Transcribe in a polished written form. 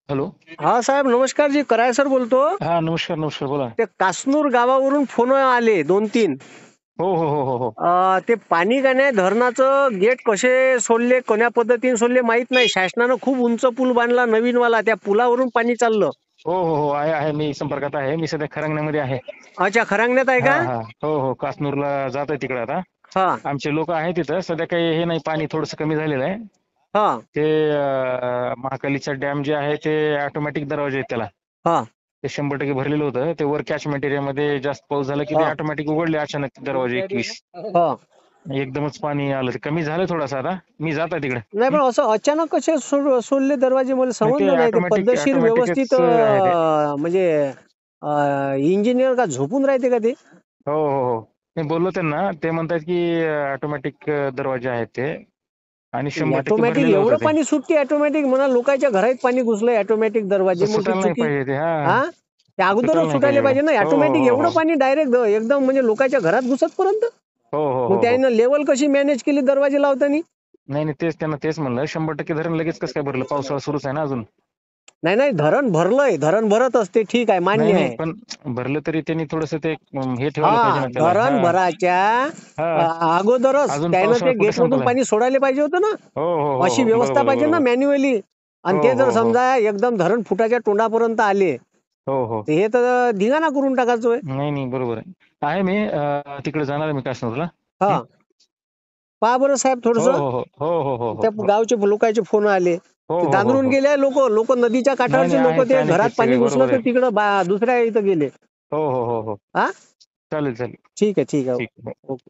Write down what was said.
Hello. हा साहेब नमस्कार जी कराय सर बोलतो. हा, नमस्कार नमस्कार, बोला. ते कासनूर गावावरून फोन आले 2-3. हो हो हो हो हो. ते पाणी का नाही धरणाचं गेट कसे सोडले कोण्या पद्धतीने सोडले माहित नाही. शासनानं खूप उंच पूल बांधला नवीनवाला, त्या पुलावरून पाणी चाललं. हो हो हो, आहे आहे, मी संपर्कात आहे. मी सध्या खरंगण्यामध्ये आहे. अच्छा, खरांगण्यात आहे हा का? हा, हो हो, कासनूरला जात आहे तिकडे आता. हा आमचे लोक आहेत तिथं. सध्या काही हे नाही, पाणी थोडंसं कमी झालेलं आहे. हा ते महाकालीचा डॅम जे आहे ते ऑटोमॅटिक दरवाजे आहेत त्याला. हा ते 100% भरलेलं होतं. ते वर कॅचमेंट एरियामध्ये जास्त पाऊस झाला की ते हा ऑटोमॅटिक उघडले अचानक दरवाजे 21. हा. एकदमच पाणी आलं. ते कमी झालं थोडासा आता. मी जात आहे तिकडे. नाही पण असं अचानक कसे सोडले दरवाजे, मला नाही, ते समजलं नाही. ते ऑटोमॅटिक पद्धतशीर ऑटोमॅटिकच व्यवस्थित आहे ते. म्हणजे इंजिनियर का झोपून राहते का ते? हो हो हो, मी बोललो त्यांना. ते म्हणतात की ऑटोमॅटिक दरवाजे आहेत ते आणि 100% ऑटोमॅटिक भरलेलं होतं एवढं ते. पाणी सुटते? ऑटोमॅटिक म्हणा, लोकांच्या घरात पाणी घुसलं ऑटोमॅटिक तर दरवाजे, मग ती सुटायला नाही चुकी. पाहिजे ते. हा, हा, ते सुटायला अगोदरच नाही सुटायला पाहिजे. पाहिजे ना. हो ऑटोमॅटिक हो हो एवढं पाणी डायरेक्ट एकदम म्हणजे लोकांच्या घरात घुसत पर्यंत. हो हो मग हो हो. त्यानं लेवल कशी मॅनेज केली दरवाजे लावताना? नाही नाही, तेच त्यांना तेच म्हणलं. 100% धरण लगेच कसं काय भरलं? पावसाळा सुरूच आहे ना अजून. नाही नाही, धरण भरलंय, धरण भरत असते, ठीक आहे, नाही मान्य नाही, आहे. पण भरलं तरी त्यांनी थोडस ते हे ठेवायला पाहिजे हा, ना त्याला. धरण हा भराच्या हा, अगोदरच अजून त्यानं पावसाळा ते कुठे गेटमधून संपलाय? पाणी सोडायला पाहिजे होतं ना. हो हो हो अशी हो, व्यवस्था बरोबर आहे पाहिजे ना बरोबर. मॅन्युअली. आणि हो ते जर हो हो समजा एकदम धरण फुटाच्या तोंडापर्यंत आले, हो हो. तर हे तर धिंगाणा करून टाकायचोय. नाही नाही, बरोबर आहे. आहे मी तिकडे जाणार आहे मी काश्मीरला. हा, पहा बरं साहेब हो थोडस. हो हो हो हो हो त्या हो गावचे लोकांचे फोन आले, हो ते हो हो दादरून हो. गेले लोक. लोक नदीच्या नाही नाही, काठावरचे लोक, आहेत ते अनेक घरात आहेत पाणी सगळे, घुसलं बरोबर तर आहे. तिकडं दुसऱ्या इथं गेले. हो हो हो हो. हा, चालेल चालेल. ठीक आहे, ठीक आहे. ठीक आहे. ओके.